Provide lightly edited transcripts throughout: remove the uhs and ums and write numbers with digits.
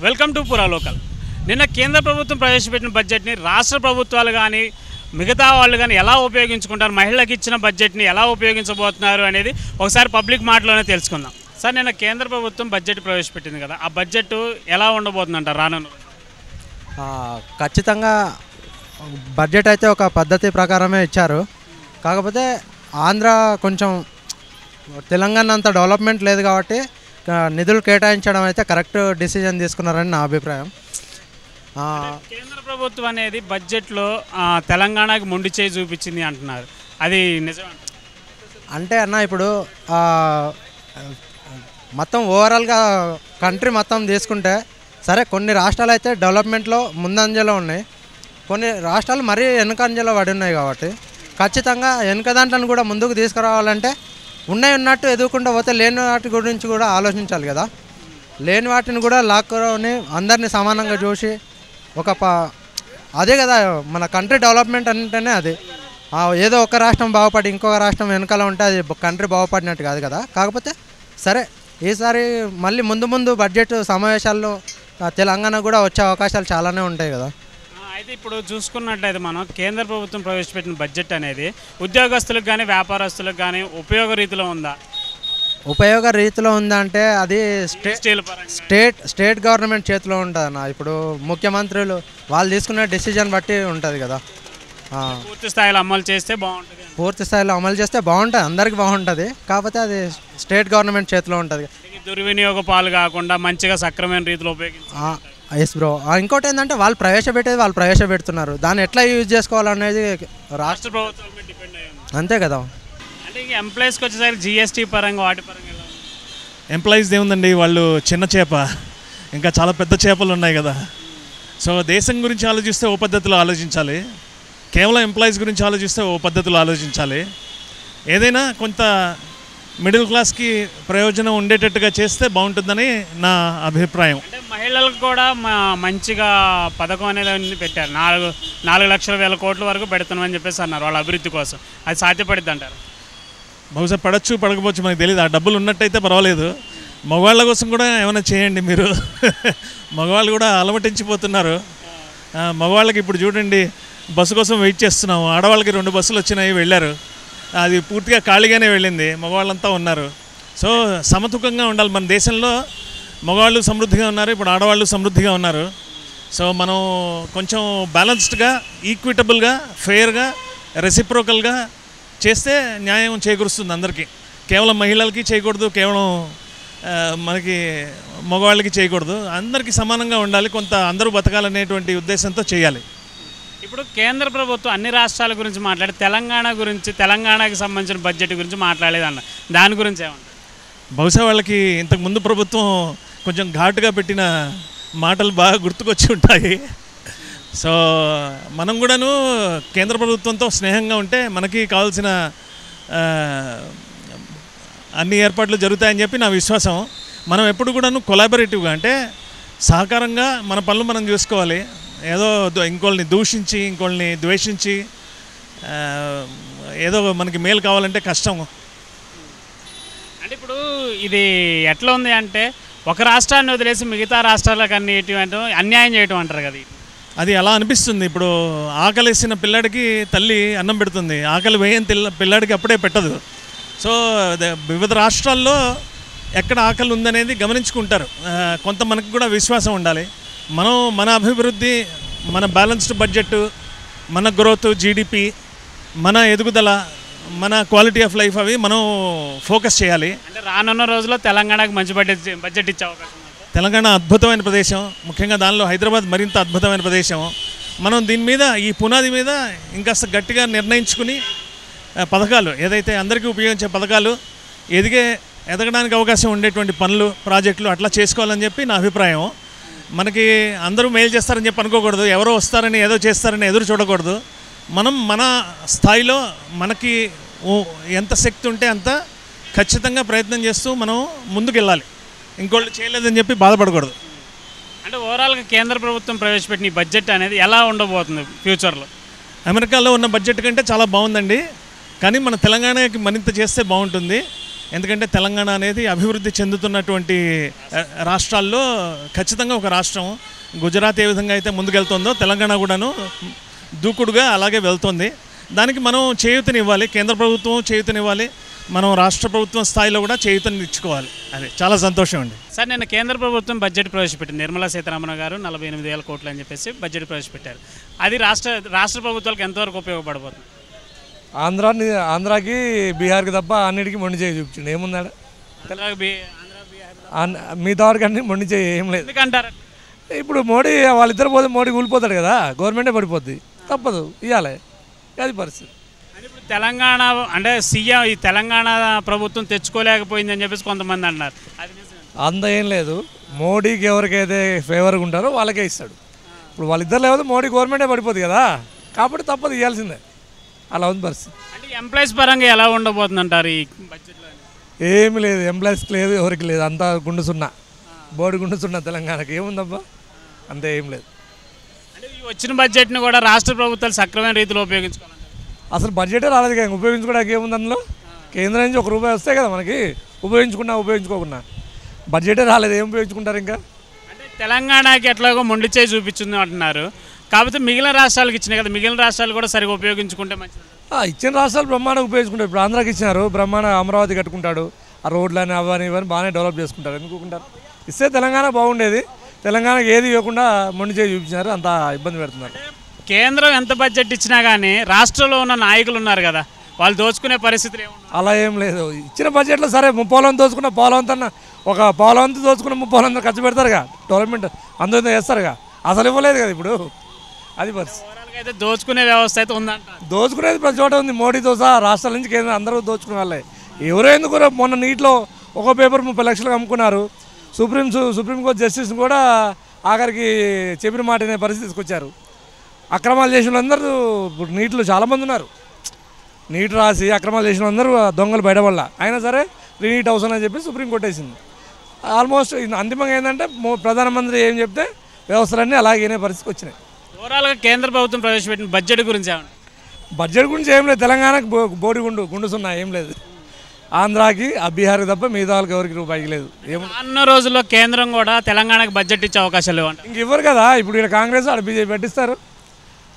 Welcome to పురా local. నిన్న కేంద్ర ప్రభుత్వం ప్రవేశపెట్టిన బడ్జెట్ని రాష్ట్ర ప్రభుత్వాలు కానీ మిగతా వాళ్ళు కానీ ఎలా ఉపయోగించుకుంటారు, మహిళలకు ఇచ్చిన బడ్జెట్ని ఎలా ఉపయోగించబోతున్నారు అనేది ఒకసారి పబ్లిక్ మాటలోనే తెలుసుకుందాం. సార్, నిన్న కేంద్ర ప్రభుత్వం బడ్జెట్ ప్రవేశపెట్టింది కదా, ఆ బడ్జెట్ ఎలా ఉండబోతుందంటారు రానున్న? ఖచ్చితంగా బడ్జెట్ అయితే ఒక పద్ధతి ప్రకారమే ఇచ్చారు. కాకపోతే ఆంధ్ర కొంచెం తెలంగాణ అంత డెవలప్మెంట్ లేదు కాబట్టి నిధులు కేటాయించడం అయితే కరెక్ట్ డిసిజన్ తీసుకున్నారని నా అభిప్రాయం. కేంద్ర ప్రభుత్వం అనేది బడ్జెట్లో తెలంగాణకి మొండి చేయి చూపించింది అంటున్నారు, అది నిజం అంటే అన్న ఇప్పుడు మొత్తం ఓవరాల్గా కంట్రీ మొత్తం తీసుకుంటే సరే కొన్ని రాష్ట్రాలు అయితే డెవలప్మెంట్లో ముందంజలో ఉన్నాయి, కొన్ని రాష్ట్రాలు మరీ వెనుకంజలో పడి ఉన్నాయి. కాబట్టి ఖచ్చితంగా వెనుక దాంట్లను కూడా ముందుకు తీసుకురావాలంటే ఉన్నట్టు ఎదుర్కొంటూ పోతే లేని వాటి గురించి కూడా ఆలోచించాలి కదా. లేని వాటిని కూడా లాక్కొని అందరినీ సమానంగా చూసి అదే కదా మన కంట్రీ డెవలప్మెంట్ అంటేనే అది. ఏదో ఒక రాష్ట్రం బాగుపడి ఇంకొక రాష్ట్రం వెనకాల ఉంటే అది కంట్రీ బాగుపడినట్టు కాదు కదా. కాకపోతే సరే ఈసారి మళ్ళీ ముందు బడ్జెట్ సమావేశాల్లో తెలంగాణ కూడా వచ్చే అవకాశాలు చాలానే ఉంటాయి కదా. అయితే ఇప్పుడు చూసుకున్నట్లయితే మనం కేంద్ర ప్రభుత్వం ప్రవేశపెట్టిన బడ్జెట్ అనేది ఉద్యోగస్తులకు కానీ వ్యాపారస్తులకు కానీ ఉపయోగ రీతిలో ఉందా? ఉపయోగ రీతిలో ఉందంటే అది స్టేట్ గవర్నమెంట్ చేతిలో ఉంటుంది అన్న. ఇప్పుడు ముఖ్యమంత్రులు వాళ్ళు తీసుకునే డెసిజన్ బట్టి ఉంటుంది కదా. పూర్తి స్థాయిలో అమలు చేస్తే బాగుంటుంది. పూర్తి స్థాయిలో అమలు చేస్తే బాగుంటుంది, అందరికి బాగుంటుంది. కాకపోతే అది స్టేట్ గవర్నమెంట్ చేతిలో ఉంటుంది. దుర్వినియోగ పాలు కాకుండా మంచిగా సక్రమైన రీతిలో ఉపయోగించాలి. Yes bro. ఇంకోటి ఏంటంటే వాళ్ళు ప్రవేశపెడుతున్నారు, దాన్ని ఎట్లా యూజ్ చేసుకోవాలనేది రాష్ట్ర ప్రభుత్వం డిపెండ్ అయ్యి ఉంది. అంతే కదా. అంటే ఇంక ఎంప్లాయీస్కి వచ్చేసరికి జిఎస్టీ పరంగా వాటి పరంగా ఎంప్లాయీస్ ఏముందండి, వాళ్ళు చిన్న చేప, ఇంకా చాలా పెద్ద చేపలు ఉన్నాయి కదా. సో దేశం గురించి ఆలోచిస్తే ఓ పద్ధతిలో ఆలోచించాలి, కేవలం ఎంప్లాయీస్ గురించి ఆలోచిస్తే ఓ పద్ధతిలో ఆలోచించాలి. ఏదైనా కొంత మిడిల్ క్లాస్కి ప్రయోజనం ఉండేటట్టుగా చేస్తే బాగుంటుందని నా అభిప్రాయం. అంటే మహిళలకు కూడా మంచిగా పథకం అనేది పెట్టారు. 4 లక్షల వేల కోట్ల వరకు పెడుతున్నామని చెప్పేసి అన్నారు వాళ్ళ అభివృద్ధి కోసం. అది సాధ్యపడుద్ది అంటారు? బహుశా పడచ్చు పడకపోవచ్చు మనకు తెలియదు. ఆ డబ్బులు ఉన్నట్టయితే పర్వాలేదు. మగవాళ్ళ కోసం కూడా ఏమైనా చేయండి మీరు. మగవాళ్ళు కూడా అలమటించిపోతున్నారు. మగవాళ్ళకి ఇప్పుడు చూడండి, బస్సు కోసం వెయిట్ చేస్తున్నాము. ఆడవాళ్ళకి 2 బస్సులు వచ్చినాయి, వెళ్ళారు. అది పూర్తిగా ఖాళీగానే వెళ్ళింది, మగవాళ్ళంతా ఉన్నారు. సో సమతుకంగా ఉండాలి. మన దేశంలో మగవాళ్ళు సమృద్ధిగా ఉన్నారు, ఇప్పుడు ఆడవాళ్ళు సమృద్ధిగా ఉన్నారు. సో మనం కొంచెం బ్యాలెన్స్డ్గా, ఈక్విటబుల్గా, ఫెయిర్గా, రెసిప్రోకల్గా చేస్తే న్యాయం చేకూరుస్తుంది అందరికీ. కేవలం మహిళలకి చేయకూడదు, కేవలం మనకి మగవాళ్ళకి చేయకూడదు, అందరికీ సమానంగా ఉండాలి. కొంత అందరూ బతకాలనేటువంటి ఉద్దేశంతో చేయాలి. ఇప్పుడు కేంద్ర ప్రభుత్వం అన్ని రాష్ట్రాల గురించి మాట్లాడి తెలంగాణ గురించి, తెలంగాణకి సంబంధించిన బడ్జెట్ గురించి మాట్లాడలేదన్న, దాని గురించి ఏమన్నా? బహుశా వాళ్ళకి ఇంతకుముందు ప్రభుత్వం కొంచెం ఘాటుగా పెట్టిన మాటలు బాగా గుర్తుకొచ్చి ఉంటాయి. సో మనం కూడాను కేంద్ర ప్రభుత్వంతో స్నేహంగా ఉంటే మనకి కావాల్సిన అన్ని ఏర్పాట్లు జరుగుతాయని చెప్పి నా విశ్వాసం. మనం ఎప్పుడు కూడాను కొలాబరేటివ్గా, అంటే సహకారంగా మన పనులు మనం చూసుకోవాలి. ఏదో ఇంకోళ్ళని దూషించి, ఇంకోళ్ళని ద్వేషించి ఏదో మనకి మేలు కావాలంటే కష్టం. అంటే ఇప్పుడు ఇది ఎట్లా ఉంది అంటే ఒక రాష్ట్రాన్ని వదిలేసి మిగతా రాష్ట్రాలకు అన్యాయం చేయటం అంటారు కదా. అది అలా అనిపిస్తుంది. ఇప్పుడు ఆకలేసిన పిల్లాడికి తల్లి అన్నం పెడుతుంది, ఆకలి వేయని పిల్లాడికి అప్పుడే పెట్టదు. సో వివిధ రాష్ట్రాల్లో ఎక్కడ ఆకలి ఉందనేది గమనించుకుంటారు. కొంత మనకు కూడా విశ్వాసం ఉండాలి. మనం మన అభివృద్ధి, మన బ్యాలెన్స్డ్ బడ్జెట్, మన గ్రోత్, జీడిపి, మన ఎదుగుదల, మన క్వాలిటీ ఆఫ్ లైఫ్ అవి మనం ఫోకస్ చేయాలి. అంటే రానున్న రోజుల్లో తెలంగాణకు మంచి బడ్జెట్ ఇచ్చే అవకాశం. తెలంగాణ అద్భుతమైన ప్రదేశం, ముఖ్యంగా దానిలో హైదరాబాద్ మరింత అద్భుతమైన ప్రదేశం. మనం దీని మీద, ఈ పునాది మీద ఇంకాస్త గట్టిగా నిర్ణయించుకుని పథకాలు, ఏదైతే అందరికీ ఉపయోగించే పథకాలు, ఎదగడానికి అవకాశం ఉండేటువంటి పనులు, ప్రాజెక్టులు అట్లా చేసుకోవాలని చెప్పి నా అభిప్రాయం. మనకి అందరూ మేలు చేస్తారని చెప్పి అనుకోకూడదు, ఎవరో వస్తారని ఏదో చేస్తారని ఎదురు చూడకూడదు. మనం మన స్థాయిలో మనకి ఎంత శక్తి ఉంటే అంత ఖచ్చితంగా ప్రయత్నం చేస్తూ మనం ముందుకెళ్ళాలి. ఇంకోళ్ళు చేయలేదని చెప్పి బాధపడకూడదు. అంటే ఓవరాల్గా కేంద్ర ప్రభుత్వం ప్రవేశపెట్టిన ఈ బడ్జెట్ అనేది ఎలా ఉండబోతుంది ఫ్యూచర్లో? అమెరికాలో ఉన్న బడ్జెట్ కంటే చాలా బాగుందండి. కానీ మన తెలంగాణకి మరింత చేస్తే బాగుంటుంది. ఎందుకంటే తెలంగాణ అనేది అభివృద్ధి చెందుతున్నటువంటి రాష్ట్రాల్లో ఖచ్చితంగా ఒక రాష్ట్రం. గుజరాత్ ఏ విధంగా అయితే ముందుకెళ్తుందో తెలంగాణ కూడాను దూకుడుగా అలాగే వెళ్తుంది. దానికి మనం చేయూతనివ్వాలి, కేంద్ర ప్రభుత్వం చేయూతనివ్వాలి, మనం రాష్ట్ర ప్రభుత్వం స్థాయిలో కూడా చేయూతనిచ్చుకోవాలి. అది చాలా సంతోషం అండి. సార్ నిన్న కేంద్ర ప్రభుత్వం బడ్జెట్ ప్రవేశపెట్టింది. నిర్మలా సీతారామన్ గారు 48,000 కోట్లు అని చెప్పేసి బడ్జెట్ ప్రవేశపెట్టారు. అది రాష్ట్ర ప్రభుత్వాలకు ఎంతవరకు ఉపయోగపడబోతుంది? ఆంధ్రాకి బీహార్కి తప్ప అన్నిటికీ మొండి చేయి చూపించండి. ఏముందాడ మిగతా వారికి అన్ని మొండి చేయి ఏం లేదు. ఎందుకంటారు? ఇప్పుడు మోడీ వాళ్ళిద్దరు పోతే మోడీ కూలిపోతాడు కదా, గవర్నమెంటే పడిపోద్ది, తప్పదు ఇవ్వాలి, అది పరిస్థితి. ఇప్పుడు తెలంగాణ అంటే సీఎం ఈ తెలంగాణ ప్రభుత్వం తెచ్చుకోలేకపోయింది అని చెప్పేసి కొంతమంది అన్నారు. అది అంత ఏం లేదు. మోడీకి ఎవరికైతే ఫేవర్గా ఉంటారో వాళ్ళకే ఇస్తాడు. ఇప్పుడు వాళ్ళిద్దరు లేకపోతే మోడీ గవర్నమెంటే పడిపోతుంది కదా, కాబట్టి తప్పదు ఇవ్వాల్సిందే. అలా ఉంది పరిస్థితి. అంటే ఎంప్లాయీస్ పరంగా ఎలా ఉండబోతుంది అంటారు ఈ బడ్జెట్లో? ఏమి లేదు, ఎంప్లాయీస్కి లేదు, ఎవరికి లేదు, అంతా గుండు సున్నా, బోర్డు గుండు సున్నా. తెలంగాణకి ఏముందబ్బా, అంతే ఏం లేదు. అంటే ఈ వచ్చిన బడ్జెట్ని కూడా రాష్ట్ర ప్రభుత్వాలు సక్రమైన రీతిలో ఉపయోగించుకోవాలంటారు. అసలు బడ్జెటే రాలేదు కదా, ఉపయోగించుకోవడానికి ఏముంది అందులో? కేంద్రం నుంచి ₹1 వస్తాయి కదా మనకి, ఉపయోగించుకోకుండా బడ్జెటే రాలేదు, ఏం ఉపయోగించుకుంటారు ఇంకా? అంటే తెలంగాణకి ఎట్లాగో మొండి చేయి చూపించింది అంటున్నారు. కాకపోతే మిగిలిన రాష్ట్రాలకు ఇచ్చినాయి కదా, మిగిలిన రాష్ట్రాలు కూడా సరిగా ఉపయోగించుకుంటే మంచిది. ఇచ్చిన రాష్ట్రాలు బ్రహ్మాండంగా ఉపయోగించుకుంటారు. ఇప్పుడు ఆంధ్రాకి ఇచ్చినారు, బ్రహ్మాండ అమరావతి కట్టుకుంటాడు, ఆ రోడ్లని అవన్నీ ఇవన్నీ బాగానే డెవలప్ చేసుకుంటారు. ఎందుకుంటారు? ఇస్తే తెలంగాణ బాగుండేది. తెలంగాణకి ఏది ఇవ్వకుండా మొండి చేయి చూపించినారు, అంత ఇబ్బంది పెడుతున్నారు. కేంద్రం ఎంత బడ్జెట్ ఇచ్చినా కానీ రాష్ట్రంలో ఉన్న నాయకులు ఉన్నారు కదా, వాళ్ళు దోచుకునే పరిస్థితులు ఏమున్నాయి? అలా ఏం లేదు. ఇచ్చిన బడ్జెట్లో సరే 30,000 దోచుకున్న పాలవంతన్న ఒక పాలవంతు దోచుకున్న 30,000 ఖర్చు పెడతారుగా, డెవలప్మెంట్ అందరూ చేస్తారుగా. అసలు ఇవ్వలేదు కదా ఇప్పుడు, అది పరిస్థితి. అయితే దోచుకునే వ్యవస్థ అయితే ఉందంట. దోచుకునేది ప్రతి చోట ఉంది, మోడీతో సహా రాష్ట్రాల నుంచి కేంద్రం అందరూ దోచుకునే వాళ్ళే. ఎవరో ఎందుకు మొన్న నీటిలో ఒక పేపర్ 30 లక్షలకు అమ్ముకున్నారు. సుప్రీంకోర్టు జస్టిస్ కూడా ఆఖరికి చెప్పిన మాట అనే పరిస్థితి తీసుకొచ్చారు. అక్రమాలు చేసిన వాళ్ళందరూ ఇప్పుడు నీటిలో చాలామంది ఉన్నారు. నీటి రాసి అక్రమాలు చేసిన అందరూ దొంగలు బయటపడాల, అయినా సరే రీనీట్ అవసరం అని చెప్పి సుప్రీంకోర్టు వేసింది. ఆల్మోస్ట్ అంతిమంగా ఏంటంటే ప్రధానమంత్రి ఏం చెప్తే వ్యవస్థలన్నీ అలాగే పరిస్థితికి వచ్చినాయి. ఓవరాల్గా కేంద్ర ప్రభుత్వం ప్రవేశపెట్టిన బడ్జెట్ గురించి ఏమన్నా? బడ్జెట్ గురించి ఏం లేదు. తెలంగాణకు బోడి గుండు సున్నా, ఏం లేదు. ఆంధ్రాకి బీహార్కి తప్ప మిగతా వాళ్ళకి ఎవరికి రూపాయికి లేదు. అన్న రోజుల్లో కేంద్రం కూడా తెలంగాణకి బడ్జెట్ ఇచ్చే అవకాశాలు లేవు. ఇంక ఇవ్వరు కదా. ఇప్పుడు ఇక్కడ కాంగ్రెస్ ఆడ బీజేపీ పెట్టిస్తారు.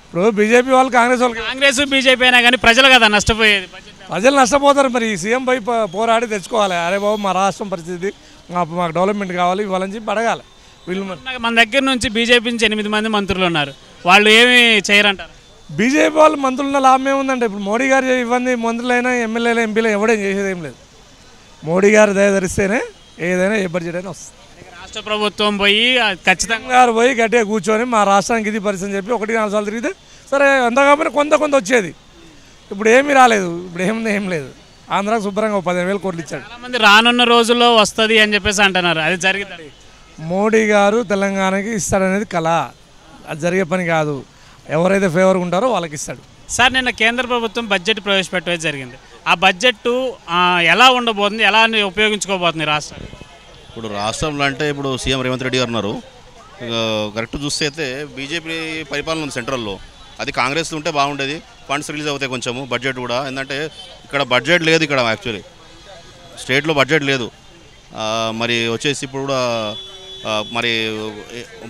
ఇప్పుడు బీజేపీ వాళ్ళు కాంగ్రెస్ బీజేపీ అయినా కానీ ప్రజలు కదా నష్టపోయేది. ప్రజలు నష్టపోతారు. మరి సీఎం పై పోరాడి తెచ్చుకోవాలి. అరే బాబు మా రాష్ట్రం పరిస్థితి, మాకు డెవలప్మెంట్ కావాలి, ఇవ్వాలని చెప్పి అడగాలి. వీళ్ళు మన దగ్గర నుంచి బీజేపీ నుంచి 8 మంది మంత్రులు ఉన్నారు, వాళ్ళు ఏమి చేయరంటారు? బీజేపీ వాళ్ళు మంత్రులున్న లాభం ఏముందంటే, ఇప్పుడు మోడీ గారు ఇవ్వండి, మంత్రులైనా ఎమ్మెల్యేలు ఎంపీలు ఎవడేం చేసేది ఏం లేదు. మోడీ గారు దయధరిస్తేనే ఏదైనా ఏ బడ్జెట్ అయినా వస్తుంది. రాష్ట్ర ప్రభుత్వం పోయి ఖచ్చితంగా గారు పోయి గట్టిగా కూర్చొని మా రాష్ట్రానికి ఇది పరిస్థితి చెప్పి 1-4 సార్లు తిరిగితే సరే ఎంత కాకపోయినా కొంత వచ్చేది. ఇప్పుడు ఏమీ రాలేదు. ఇప్పుడు ఏం లేదు. ఆంధ్రాకు శుభ్రంగా 15,000 కోట్లు ఇచ్చాడు. చాలామంది రానున్న రోజుల్లో వస్తుంది అని చెప్పేసి అంటున్నారు, అది జరిగింది. మోడీ గారు తెలంగాణకి ఇస్తాడనేది కళ, అది జరిగే పని కాదు. ఎవరైతే ఫేవర్గా ఉంటారో వాళ్ళకి ఇస్తాడు. సార్ నిన్న కేంద్ర ప్రభుత్వం బడ్జెట్ ప్రవేశపెట్టడం జరిగింది. ఆ బడ్జెట్ ఎలా ఉండబోతుంది, ఎలా ఉపయోగించుకోబోతుంది రాష్ట్రం? ఇప్పుడు రాష్ట్రంలో అంటే ఇప్పుడు సీఎం రేవంత్ రెడ్డి గారు ఉన్నారు. కరెక్ట్ చూస్తే అయితే బీజేపీ పరిపాలన ఉంది సెంట్రల్లో, అది కాంగ్రెస్లో ఉంటే బాగుండేది. ఫండ్స్ రిలీజ్ అవుతాయి కొంచెము, బడ్జెట్ కూడా. ఏంటంటే ఇక్కడ బడ్జెట్ లేదు, ఇక్కడ యాక్చువల్లీ స్టేట్లో బడ్జెట్ లేదు. మరి వచ్చేసి ఇప్పుడు కూడా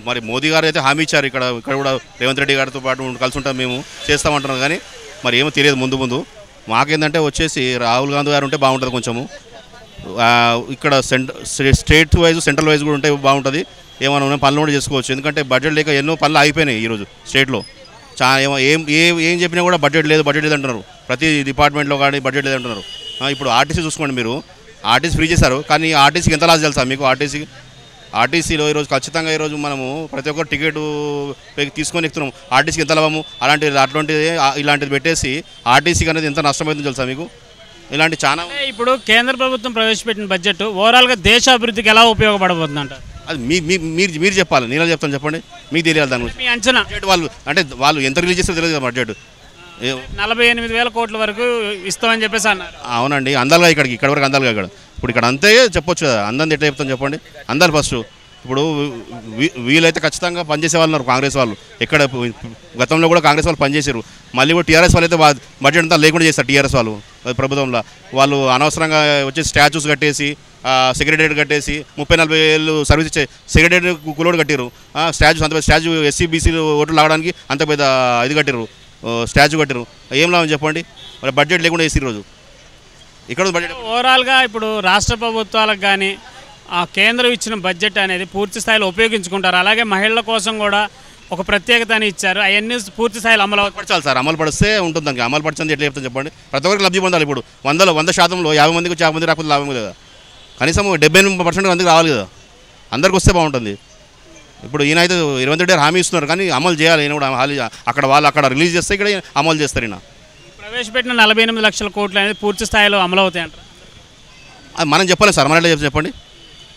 మరి మోదీ గారు అయితే హామీ ఇచ్చారు, ఇక్కడ కూడా రేవంత్ రెడ్డి గారితో పాటు కలిసి ఉంటాం మేము చేస్తామంటున్నారు. కానీ మరి ఏమో తెలియదు ముందు మాకేందంటే వచ్చేసి రాహుల్ గాంధీ గారు ఉంటే బాగుంటుంది కొంచెము. ఇక్కడ స్టేట్ వైజ్ సెంట్రల్ వైజ్ కూడా ఉంటే బాగుంటుంది. ఏమైనా పనులు కూడా చేసుకోవచ్చు. ఎందుకంటే బడ్జెట్ లేక ఎన్నో పనులు ఆగిపోయినాయి ఈరోజు స్టేట్లో. ఏం చెప్పినా కూడా బడ్జెట్ లేదు అంటున్నారు. ప్రతి డిపార్ట్మెంట్లో కానీ బడ్జెట్ లేదు అంటున్నారు. ఇప్పుడు ఆర్టీసీ చూసుకోండి, మీరు ఆర్టీసీ ఫ్రీ చేశారు, కానీ ఆర్టీసీకి ఎంత లాస్ తెలుసా మీకు? ఆర్టీసీలో ఈరోజు ఖచ్చితంగా ఈరోజు మనము ప్రతి ఒక్కరు టికెట్ తీసుకొని ఎక్కుతున్నాం. ఆర్టీసీకి ఎంత లాభము? ఇలాంటిది పెట్టేసి ఆర్టీసీకి అనేది ఎంత నష్టమైందో తెలుసా మీకు? ఇలాంటి చాలా. ఇప్పుడు కేంద్ర ప్రభుత్వం ప్రవేశపెట్టిన బడ్జెట్ ఓవరాల్గా దేశ అభివృద్ధికి ఎలా ఉపయోగపడబోతుంది అంటారు? అది మీరు చెప్పాలి, నేను చెప్తాను, చెప్పండి, మీకు తెలియాలి దాని గురించి. మీ అంచనా? బడ్జెట్ వాళ్ళు ఎంత రిలీజ్ చేస్తారో తెలియదు కదా. బడ్జెట్ 48,000 కోట్ల వరకు ఇస్తామని చెప్పేసి అన్నారు. అవునండి, అందాలిగా ఇక్కడ వరకు అందాలిగా. ఇక్కడ అంతే చెప్పొచ్చు కదా. అందంది ఎట్లా చెప్తాను చెప్పండి. అందాలి ఫస్ట్. ఇప్పుడు వీళ్ళైతే ఖచ్చితంగా పనిచేసే వాళ్ళు ఉన్నారు కాంగ్రెస్ వాళ్ళు. ఎక్కడ గతంలో కూడా కాంగ్రెస్ వాళ్ళు పనిచేశారు. మళ్ళీ కూడా టీఆర్ఎస్ వాళ్ళు అయితే బడ్జెట్ అంతా లేకుండా చేస్తారు. టీఆర్ఎస్ వాళ్ళు ప్రభుత్వంలో వాళ్ళు అనవసరంగా వచ్చి స్టాచ్యూస్ కట్టేసి సెక్రటేరియట్ కట్టేసి 30-40 ఏళ్ళు సర్వీస్ ఇచ్చే సెక్రటేరియట్ కులోడు కట్టారు. స్టాచ్యూస్ అంత పెద్ద స్టాచ్యూ ఎస్సీ బీసీ ఓట్లు లాగడానికి అంత పెద్ద ఇది కట్టారు, స్టాచ్యూ కట్టారు. ఏం లాభం చెప్పండి? మరి బడ్జెట్ లేకుండా వేసి ఈరోజు ఇక్కడ బడ్జెట్. ఓవరాల్గా ఇప్పుడు రాష్ట్ర ప్రభుత్వాలకు కానీ కేంద్రం ఇచ్చిన బడ్జెట్ అనేది పూర్తి స్థాయిలో ఉపయోగించుకుంటారు. అలాగే మహిళల కోసం కూడా ఒక ప్రత్యేకతని ఇచ్చారు. అవన్నీ పూర్తి స్థాయిలో అమలు పరచాలి సార్. అమలు పడిస్తే ఉంటుంది. దానికి అమలు పరచండి ఎట్లా చెప్తాను చెప్పండి? ప్రతి ఒక్కరికి లబ్ధి పొందాలి. ఇప్పుడు 100% 50 మందికి 50 మంది రాకపోతే లాభం కదా. కనీసం 70% మందికి రావాలి కదా. అందరికి వస్తే బాగుంటుంది. ఇప్పుడు ఈయన అయితే రేవంత్ రెడ్డి హామీ ఇస్తున్నారు, కానీ అమలు చేయాలి. ఈయన కూడా అక్కడ వాళ్ళు అక్కడ రిలీజ్ చేస్తే ఇక్కడ అమలు చేస్తారు. ఈయన ప్రవేశపెట్టిన 48 లక్షల కోట్లు అనేది పూర్తి స్థాయిలో అమలు అవుతాయంటారు. అది మనం చెప్పాలి సార్. మన ఎట్లా చెప్పండి?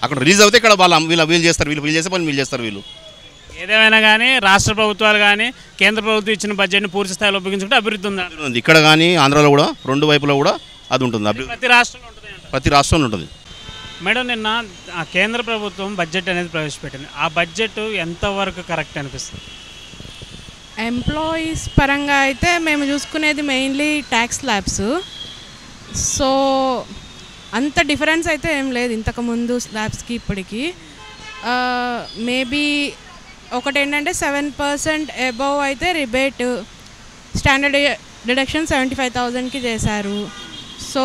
అక్కడ రిలీజ్ అవుతే ఇక్కడ వాళ్ళు వీళ్ళు చేస్తారు, వీళ్ళు చేసే పని వీళ్ళు చేస్తారు. వీళ్ళు ఏదేమైనా కానీ రాష్ట్ర ప్రభుత్వాలు కానీ కేంద్ర ప్రభుత్వం ఇచ్చిన బడ్జెట్ని పూర్తి స్థాయిలో ఉపయోగించుకుంటే అభివృద్ధి ఉంది. ఇక్కడ కానీ ఆంధ్రాలో కూడా 2 వైపులో కూడా అది ఉంటుంది. ప్రతి రాష్ట్రంలో ఉంటుంది. ప్రతి రాష్ట్రంలో ఉంటుంది. మేడం, నిన్న కేంద్ర ప్రభుత్వం బడ్జెట్ అనేది ప్రవేశపెట్టింది. ఆ బడ్జెట్ ఎంతవరకు కరెక్ట్ అనిపిస్తుంది? ఎంప్లాయీస్ పరంగా అయితే మేము చూసుకునేది మెయిన్లీ ట్యాక్స్ స్లాబ్స్. సో అంత డిఫరెన్స్ అయితే ఏం లేదు ఇంతకుముందు స్లాబ్స్కి ఇప్పటికి. మేబీ ఒకటి ఏంటంటే 7% అబవ్ అయితే రిబేట్, స్టాండర్డ్ డిడక్షన్ 75,000కి చేశారు. సో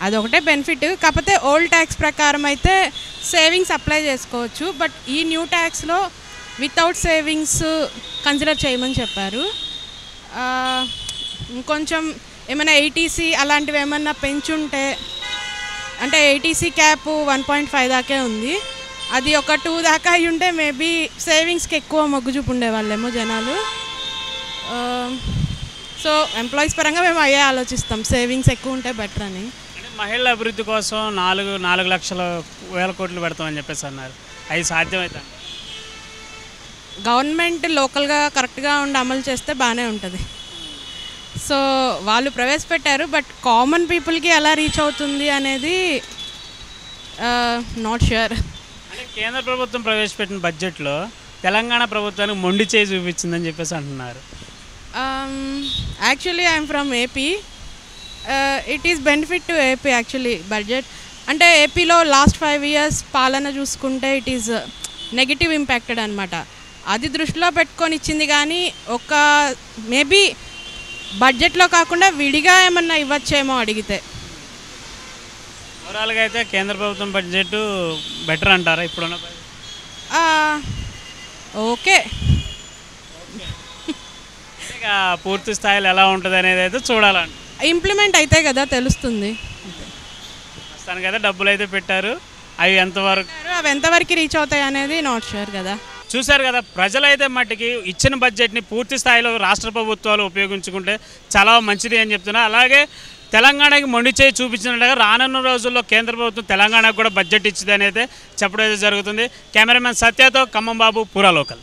అదొకటే బెనిఫిట్. కాకపోతే ఓల్డ్ ట్యాక్స్ ప్రకారం అయితే సేవింగ్స్ అప్లై చేసుకోవచ్చు. బట్ ఈ న్యూ ట్యాక్స్లో వితౌట్ సేవింగ్స్ కన్సిడర్ చేయమని చెప్పారు. ఇంకొంచెం ఏమైనా 80C అలాంటివి ఏమన్నా పెంచుంటే, అంటే 80C క్యాప్ 1.5 దాకే ఉంది. అది ఒక 2 దాకా అయి ఉంటే మేబీ సేవింగ్స్కి ఎక్కువ మొగ్గు చూపుండే వాళ్ళేమో జనాలు. సో ఎంప్లాయీస్ పరంగా మేము అయ్యే ఆలోచిస్తాం, సేవింగ్స్ ఎక్కువ ఉంటే బెటర్ అని. మహిళల అభివృద్ధి కోసం 4 లక్షల వేల కోట్లు పెడతామని చెప్పేసి అన్నారు. అవి సాధ్యమవుతాయి? గవర్నమెంట్ లోకల్గా కరెక్ట్గా ఉండి అమలు చేస్తే బాగానే ఉంటుంది. సో వాళ్ళు ప్రవేశపెట్టారు, బట్ కామన్ పీపుల్కి ఎలా రీచ్ అవుతుంది అనేది నాట్ ష్యూర్. అంటే కేంద్ర ప్రభుత్వం ప్రవేశపెట్టిన బడ్జెట్లో తెలంగాణ ప్రభుత్వానికి మొండి చేయి చూపించిందని చెప్పేసి అంటున్నారు. Actually I'm from AP. It is benefit to AP actually budget. అంటే ఏపీలో లాస్ట్ 5 years పాలన చూసుకుంటే ఇట్ ఈస్ నెగిటివ్ ఇంపాక్టెడ్ అనమాట. అది దృష్టిలో పెట్టుకొని ఇచ్చింది. కానీ ఒక మేబీ బడ్జెట్లో కాకుండా విడిగా ఏమన్నా ఇవ్వచ్చేమో అడిగితే. ఓవరాల్గా అయితే కేంద్ర ప్రభుత్వం బడ్జెట్ బెటర్ అంటారా ఇప్పుడున్న? ఓకే. ఇక పూర్తి స్థాయిలో ఎలా ఉంటుంది అనేది అయితే చూడాలండి. ఇంప్లిమెంట్ అయితే కదా తెలుస్తుంది. ప్రస్తుతానికి అయితే డబ్బులు అయితే పెట్టారు. అవి ఎంతవరకు రీచ్ అవుతాయి అనేది నాట్ షూర్ కదా. చూశారు కదా, ప్రజలైతే మట్టికి ఇచ్చిన బడ్జెట్ని పూర్తి స్థాయిలో రాష్ట్ర ప్రభుత్వాలు ఉపయోగించుకుంటే చాలా మంచిది అని చెప్తున్నారు. అలాగే తెలంగాణకి మొండి చేయి చూపించినట్టుగా రానున్న రోజుల్లో కేంద్ర ప్రభుత్వం తెలంగాణకు కూడా బడ్జెట్ ఇచ్చింది అనేది చెప్పడం జరుగుతుంది. కెమెరామెన్ సత్యతో ఖమ్మం బాబు, పూరా లోకల్.